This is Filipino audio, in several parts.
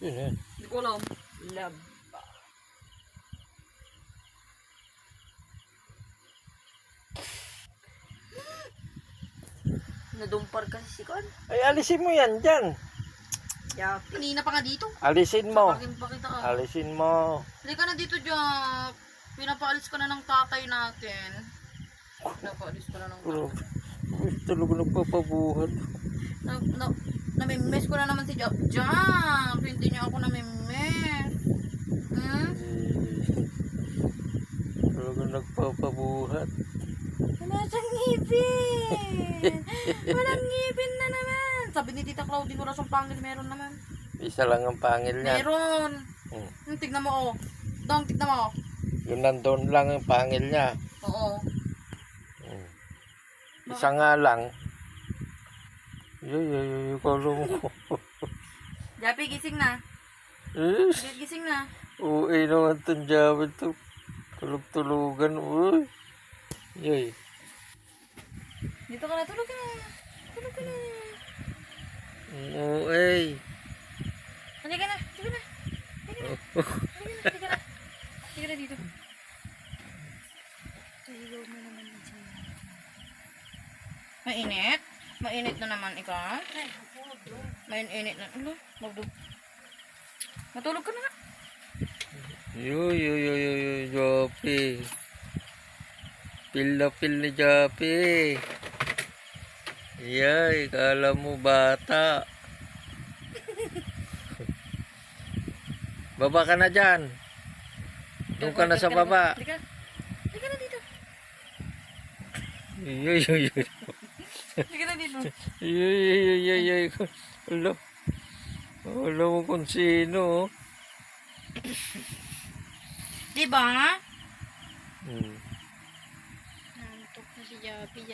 Yun yan. Hindi ko alam. Lab. Nadumpar kasi si Kon. Ay, alisin mo yan dyan. Jack. Kanina pa nga dito. Alisin mo. Sapakin pa kita. Alisin mo. Hindi ka na dito, Jack. Pinapaalis ka na ng tatay natin. Pinapaalis ka na ng tatay. Talaga nagpapabuhat. Namimiss ko na naman si Jack. Jack! Hindi niya ako namimiss. Hmm? Talaga nagpapabuhat. Wala siyang ngipin! Walang ngipin na naman! Sabi ni Tita Claudine, wala siyang pangil. Meron naman. Isa lang ang pangil niya. Meron! Tignan mo, oh. Dong, tignan mo. Yun nandun lang ang pangil niya. Oo. Isa nga lang. Yoy, kalo mo. Japi, gising na. Eh, Gising na. uwi naman itong Javi to. Tulog-tulugan. Uy. Yoy. Dito ka na, tulog ka na. Tulog ka na. Uy. Halika na, halika na. Halika na. Halika na. Halika na dito. Mainit? Mainit na naman ikaw? Mainit na. Ano? Matulog ka na nga. Yoy, Javi. Pil na pil ni Javi. Yay, kala mo bata. Baba ka na dyan. Doon ka na sa baba. Halika. Halika na dito. Yoy. Halika na dito. Yoy. Wala mo kung sino. Diba? Nantok na si Javi.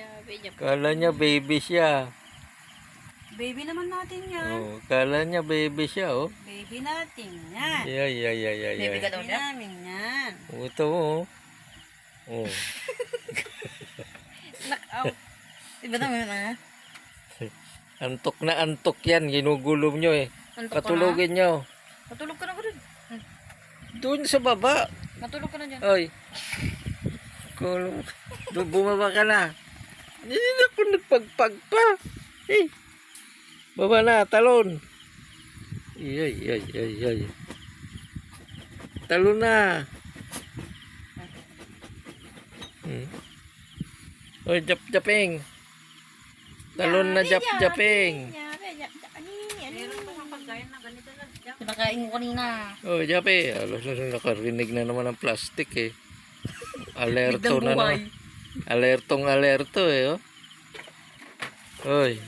Kala niya baby siya. Baby naman natin yan. Oh, kala niya baby siya, oh. Baby natin yan. Yay. Baby ka daw niya? Namin yan. Ito, oh. Oh. Knock-out. Diba naman na? Antok na antok yan. Ginugulong nyo, eh. Antok ka Patulogin nyo. na? Matulog ka na ko rin. Doon sa baba. Matulog ka na dyan. Oy. Doon bumaba ka na. Hindi na ako nagpagpag pa. Eh. Baba na, talon. Ay. Talon na. Oy, japing. Talon na japing. Meron pa mga pagkain na ganito na. Pinakain ko kanina. Oh, jape. Alos na nakarinig na naman ng plastic, eh. Alerto na naman. Alerto, eh, oh. Oy,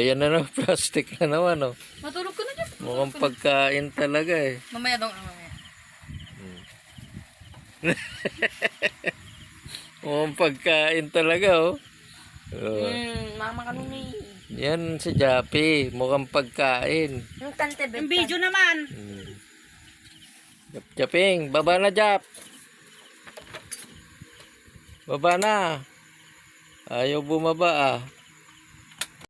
yan na naman. Plastic na naman, oh. Matulog ka na dyan. Mukhang pagkain talaga, eh. Mamaya dong, mamaya. Mukhang pagkain talaga, oh. Mama kanuni. Yan si Japi. Mukhang pagkain. Yung tante bed. Yung video naman. Japing, baba na, Jap. Baba na. Ayaw bumaba, ah.